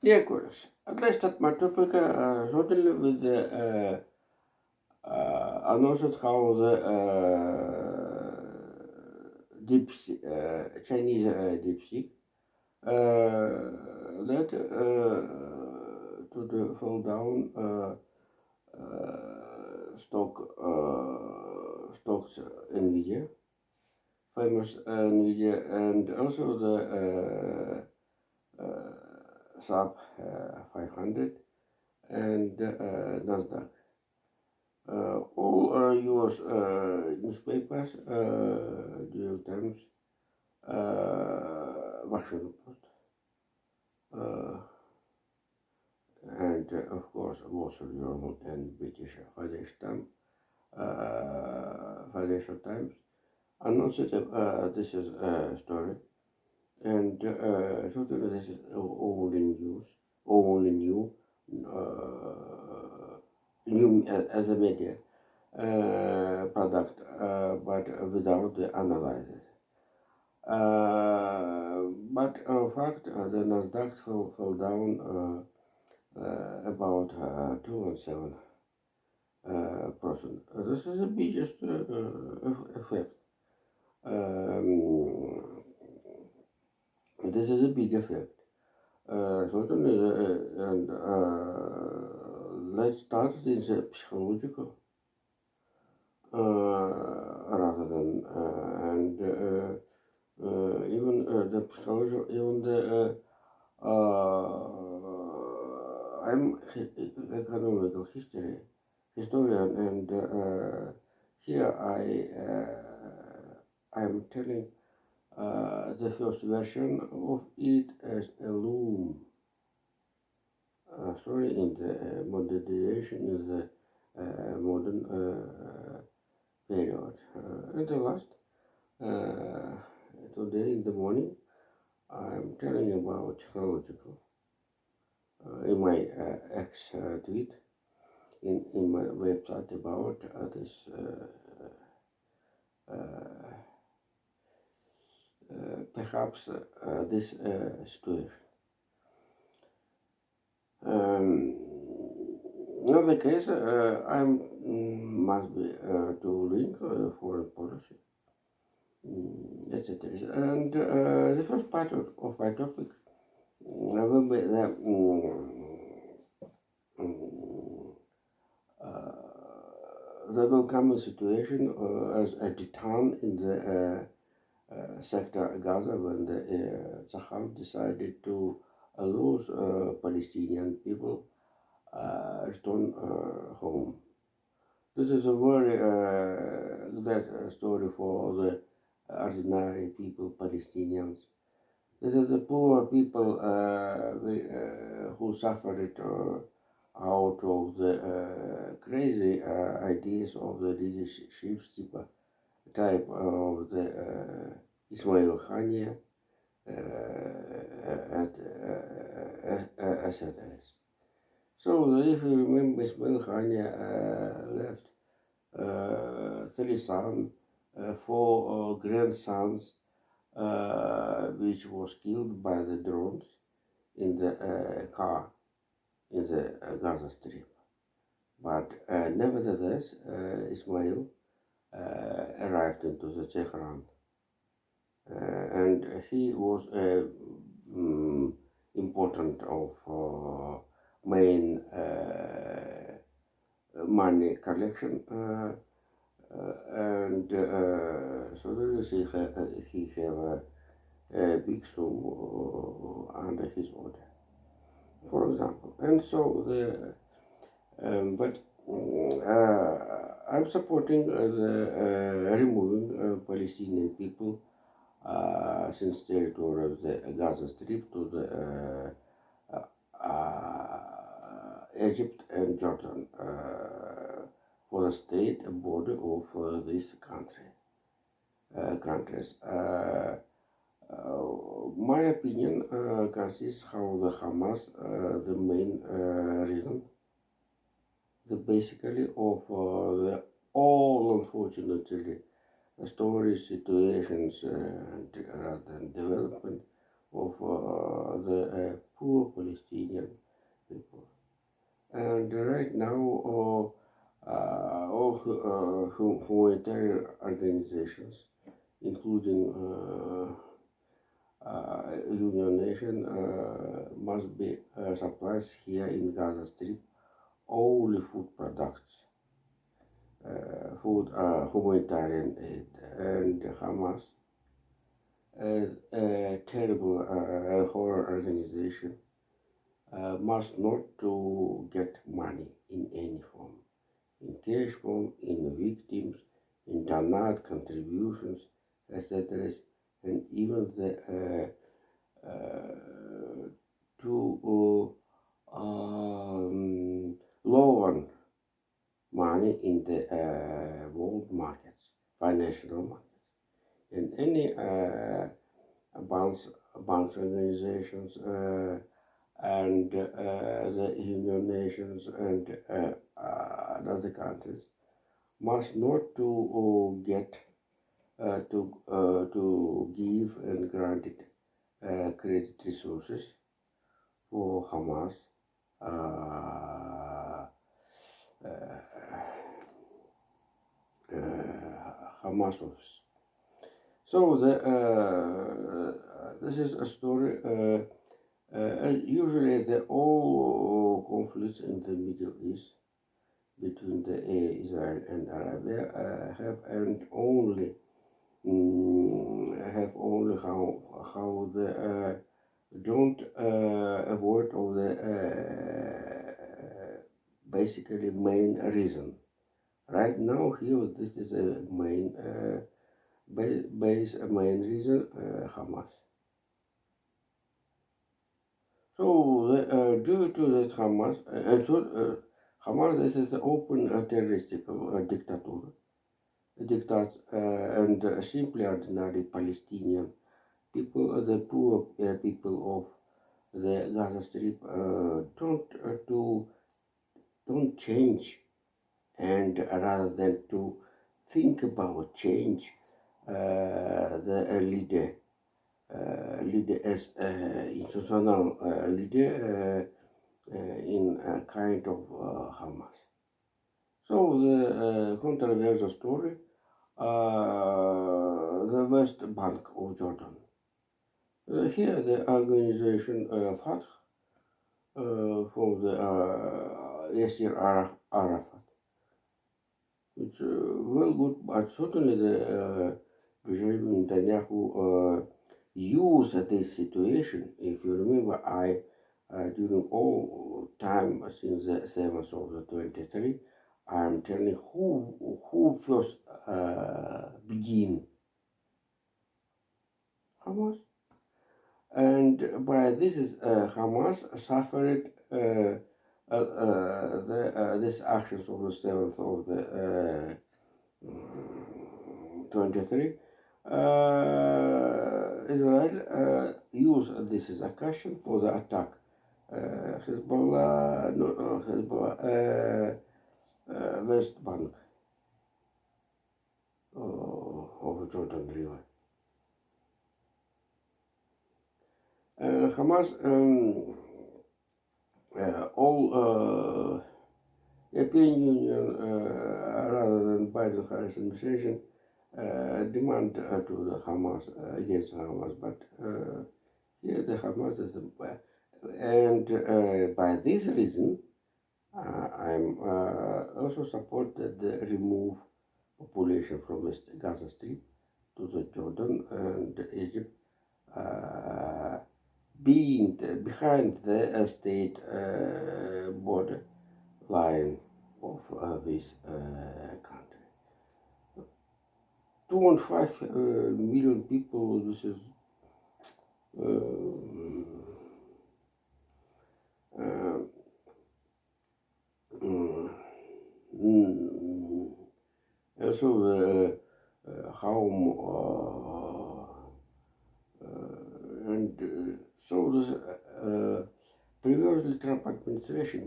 Yeah, course. I start my topic certainly with the announced how the deep sea, Chinese deep sea that to the fall down stocks Nvidia, famous Nvidia, and also the SAP 500 and Nasdaq. All US newspapers, New York Times, Washington Post, uh, and of course Wall Street Journal and British Financial Times announced this is a story, and certainly this is only news, only new as a media product, but without the analysis. But in fact, the Nasdaq fell down about 2.7%. This is the biggest effect. Um, this is a big effect. Certainly, and let's start in the psychological rather than and even the psychological, even the I'm economical historian, and here I'm telling the first version of it as a loom. Sorry, in the modernization in the modern period. And the last, today in the morning, I'm telling about technological in my X tweet in my website about this perhaps this situation. In other case, I must be to link foreign policy, etc. And the first part of my topic will be the there will come a situation as at the time in the sector Gaza when the Tzahal decided to allow Palestinian people return home. This is a very good story for the ordinary people, Palestinians. This is the poor people who suffered out of the crazy ideas of the leadership type of the Ismail Khania, etc. So if you remember, Ismail Khania left three sons, four grandsons, which was killed by the drones in the car in the Gaza Strip. But nevertheless, Ismail arrived into the Tehran, and he was important of main money collection, and so there is he have a big sum under his order, for example, and so the but I'm supporting the removing Palestinian people since territory of the Gaza Strip to the Egypt and Jordan for the state border of these countries. My opinion consists how the Hamas, the main reason, the basically of the all unfortunately stories, situations, and rather than development of the poor Palestinian people. And right now, all humanitarian organizations, including Union Nation, must be supplies here in Gaza Strip only food products, humanitarian aid, and Hamas, as a terrible horror organization, must not to get money in any form, in cash form, in victims, in donate contributions, etc., and even the to loan money in the world markets, financial markets, and any banks, banks organizations and the Union Nations and other countries must not to get to give and granted credit resources for Hamas, uh, Hamas office. So this is a story. Usually, the all conflicts in the Middle East between the Israel and Arabia have only how the don't avoid of the basically main reason. Right now, here this is a main main reason, Hamas. So due to that Hamas, Hamas this is an open terroristic dictates and simply ordinary Palestinian people, the poor people of the Gaza Strip, don't change, and rather than to think about change, the leader as institutional leader in a kind of Hamas. So the controversial story, the West Bank of Jordan. Here the organization Fatah from the Yasser Arafat. It's well good, but certainly the Benjamin Netanyahu use this situation. If you remember, during all time since the 7th of the 23, I'm telling who first begin Hamas, and by this is Hamas suffered this actions of the 7th of the 23. Israel used this as occasion for the attack. Hezbollah, no, Hezbollah, West Bank of Jordan River. Hamas, all European Union, rather than Biden-Harris administration, demand to the Hamas against Hamas, but here the Hamas is and by this reason, I'm also support that the remove population from the Gaza Strip to the Jordan and Egypt, being behind the state border line of this country. 2.5 million people. This is also how and so this previously Trump administration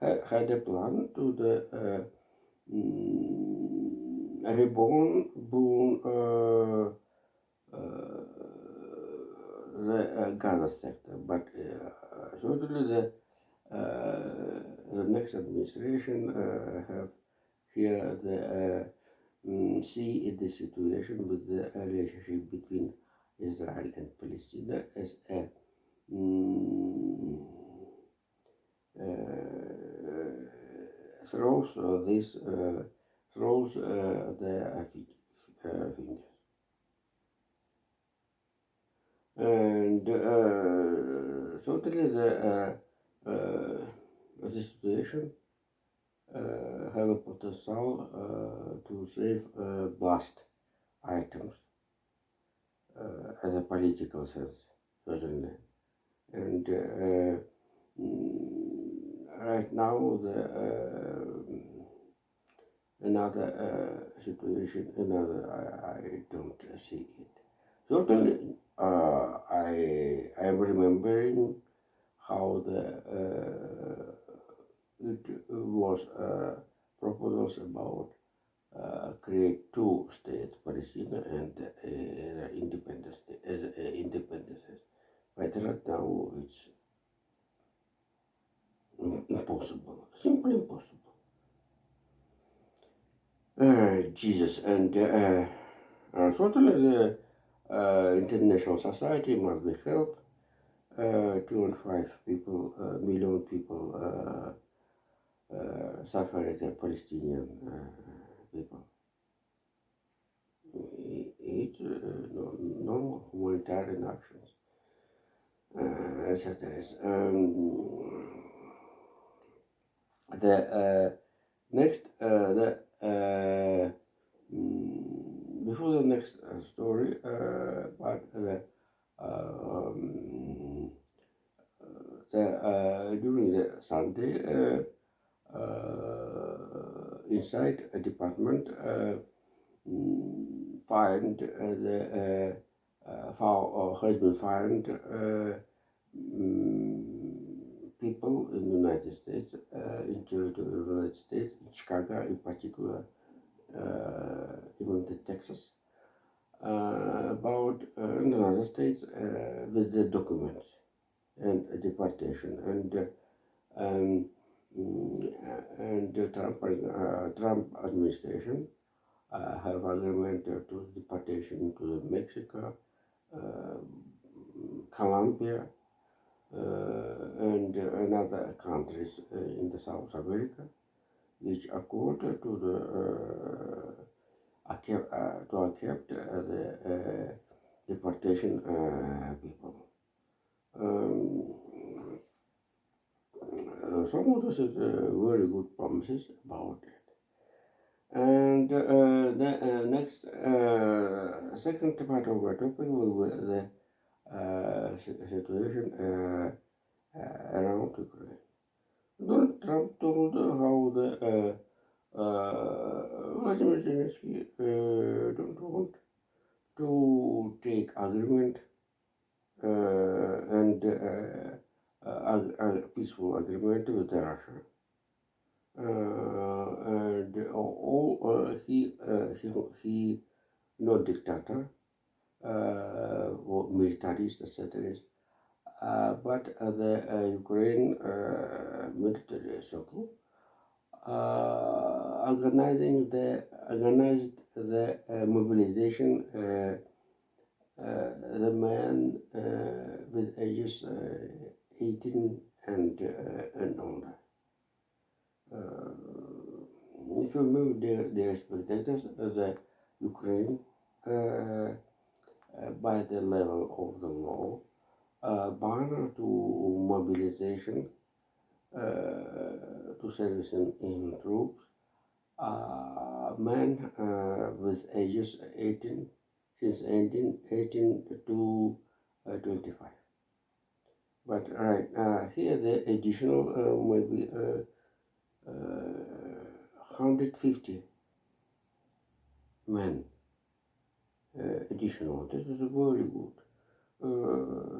had a plan to the reborn the Gaza sector, but certainly the next administration have here see the situation with the relationship between Israel and Palestine as a mm, throws this throws the fingers. And certainly the situation have a potential to save blast items as a political sense, certainly. And right now another situation, I don't see it. Certainly, I am remembering how it was proposals about create two states, Palestine and independent state, as independent state. But right now it's impossible, simply impossible. Jesus, and certainly the international society must be helped. 2.5 million people suffered, Palestinian people. It's normal humanitarian actions, etc. The next, before the next story, but during the Sunday, inside a department find has been found people in the United States, in territory of the United States, in Chicago in particular, even the Texas, about in the other states with the documents and deportation and the Trump administration have agreement to deportation to Mexico, Colombia, and another countries in the South America, which accord to accept the deportation people. Some of this is very good promises about it. And the next second part of our topic will be the situation around Ukraine. Donald Trump told how the Vladimir Zelensky don't want to take agreement and a peaceful agreement with Russia. And he not dictator or militarist, etc. But the Ukraine military circle organized the mobilization the men with ages 18 and older. If you remember the spectators, the Ukraine by the level of the law ban to mobilization to service in troops men with ages 18 to 25. But right here the additional maybe 150 men additional. This is a very good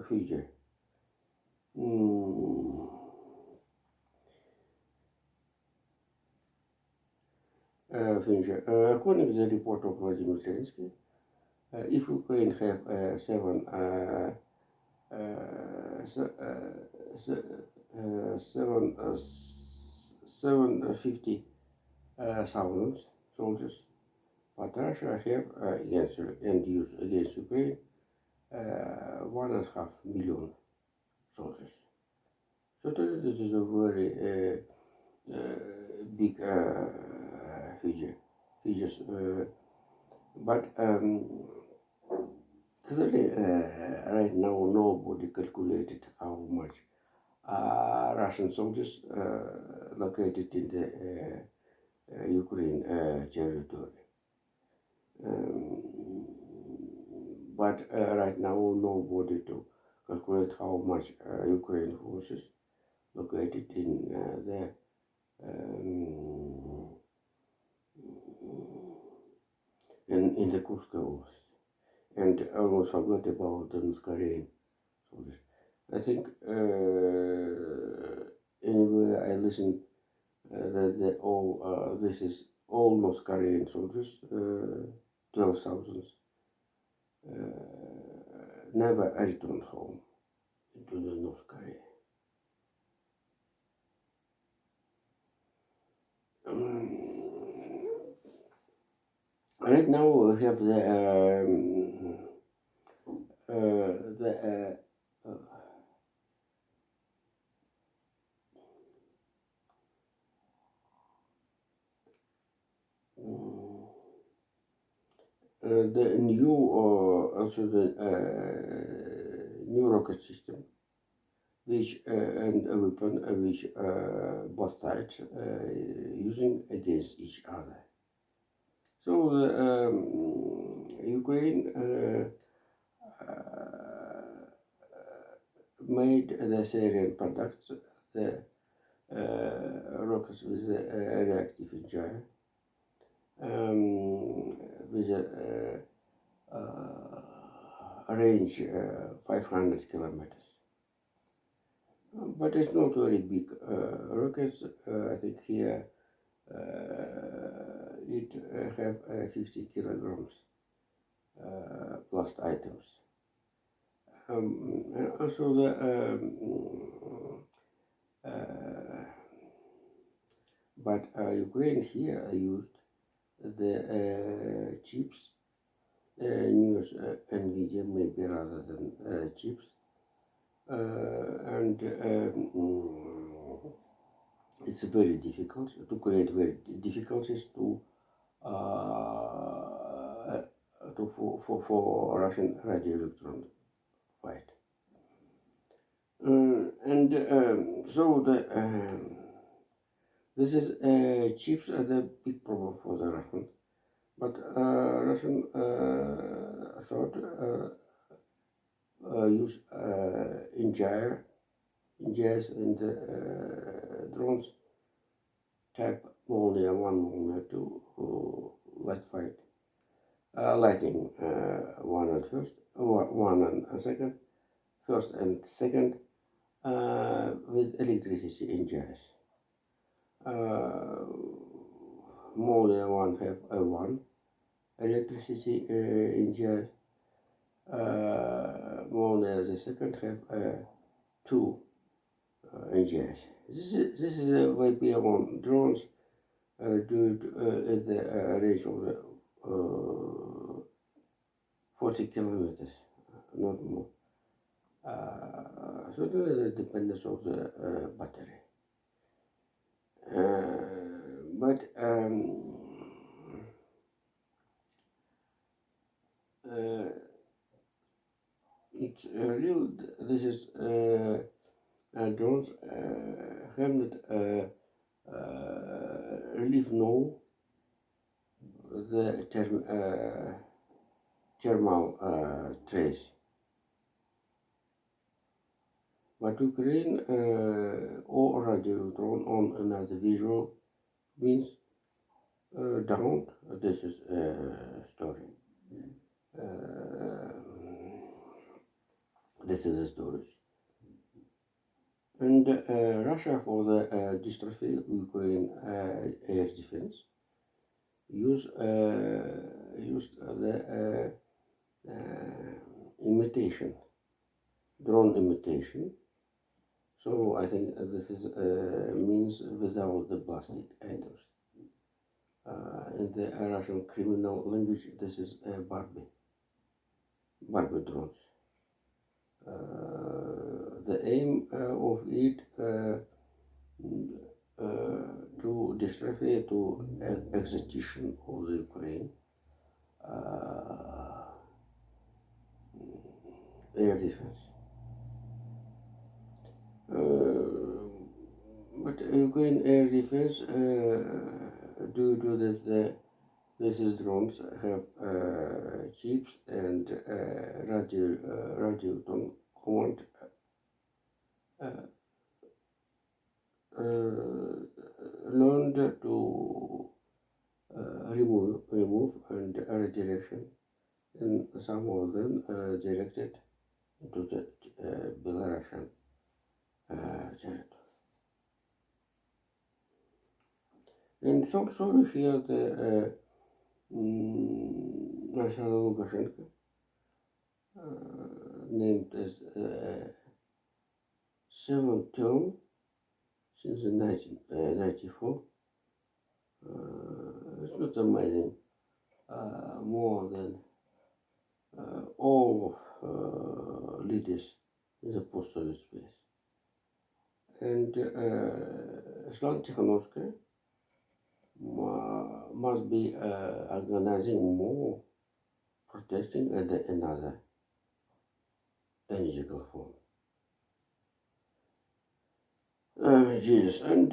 figure. According to the report of Vladimir Zelensky, if Ukraine have seven 750,000 soldiers, but Russia have against and use against Ukraine 1.5 million soldiers. So this is a very big figures, but clearly right now nobody calculated how much Russian soldiers located in the Ukraine territory. But right now nobody to calculate how much Ukraine forces located in the Kursk Oblast, and almost forgot about the Muscarin soldiers. I think anyway I listened that all this is all Muscarin soldiers, 12,000, never returned home into the North Korea. Right now we have the new also the new rocket system, which and a weapon which both sides using against each other. So Ukraine made the Syrian products, the rockets with the reactive engine, with a range 500 kilometers. But it's not very big rockets. I think here it have 50 kilograms plus items. Also but Ukraine here used the chips, news NVIDIA maybe rather than chips, and it's very difficult to create very difficulties to for Russian radio electron fight. So this is chips are the big problem for the Russian, but Russian thought use engineers and drones type Molniya 1, Molniya 2 light fight. Lighting one and first, one and second, first and second with electricity engines. Molniya 1 have a 1 electricity engine. Molniya the second have 2 engines. This is a way beyond drones do at the range of the 40 kilometers, not more. So the dependence of the battery. But it's real. This is drones have not really know the thermal trace. But Ukraine already drawn on another visual means down. This is story. This is a story. And Russia, for the dystrophy of Ukraine air defense, used the imitation, drone imitation. So I think this is means without the blasted items. In the Russian criminal language, this is Barbie drones. The aim of it to destroy to execution of the Ukraine air defense. But Ukraine air defense, due to this, these drones have chips and radio command learned to remove and redirection, and some of them directed into the Belarusian territory. And some story here the National Lukashenko, named as seventh term since 1994. It's not amazing. More than all leaders in the post-Soviet space. And Svetlana Tikhanovskaya must be organizing more protesting at another energetic form. Jesus, and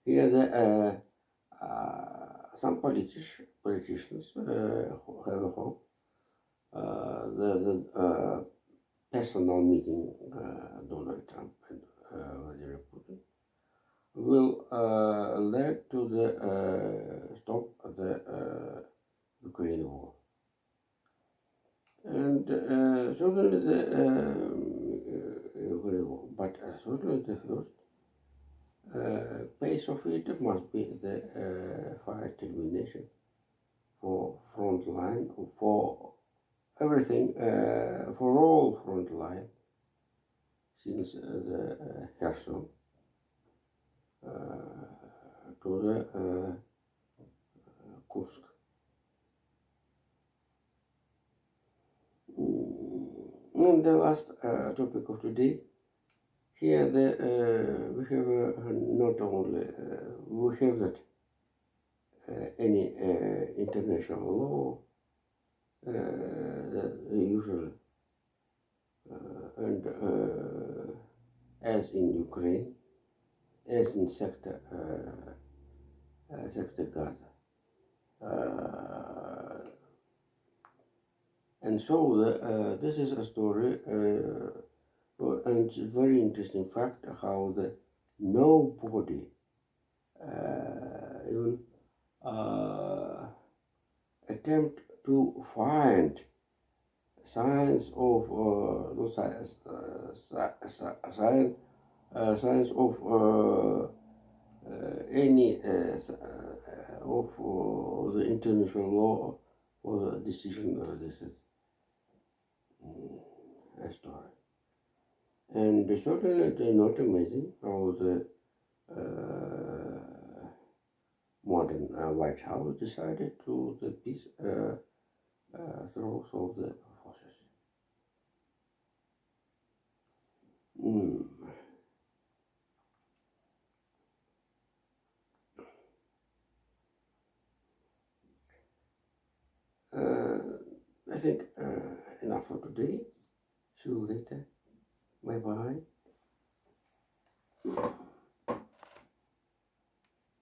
here some politicians have a hope the personal meeting Donald Trump and Vladimir Putin will lead to the stop the Ukraine war. And certainly the Ukraine war, but certainly the first pace of it must be the fire termination for front line, for everything, for all front line since the Kherson to the Kursk. And the last topic of today, here we have not only we have that any international law, the usual, and as in Ukraine, as in sector Gaza. And so this is a story, and it's a very interesting fact how the nobody even attempt to find signs of signs of any of the international law or the decision. This is a story, and certainly it's not amazing how the modern White House decided to the peace throws of the forces. I think enough for today. See you later. Bye bye.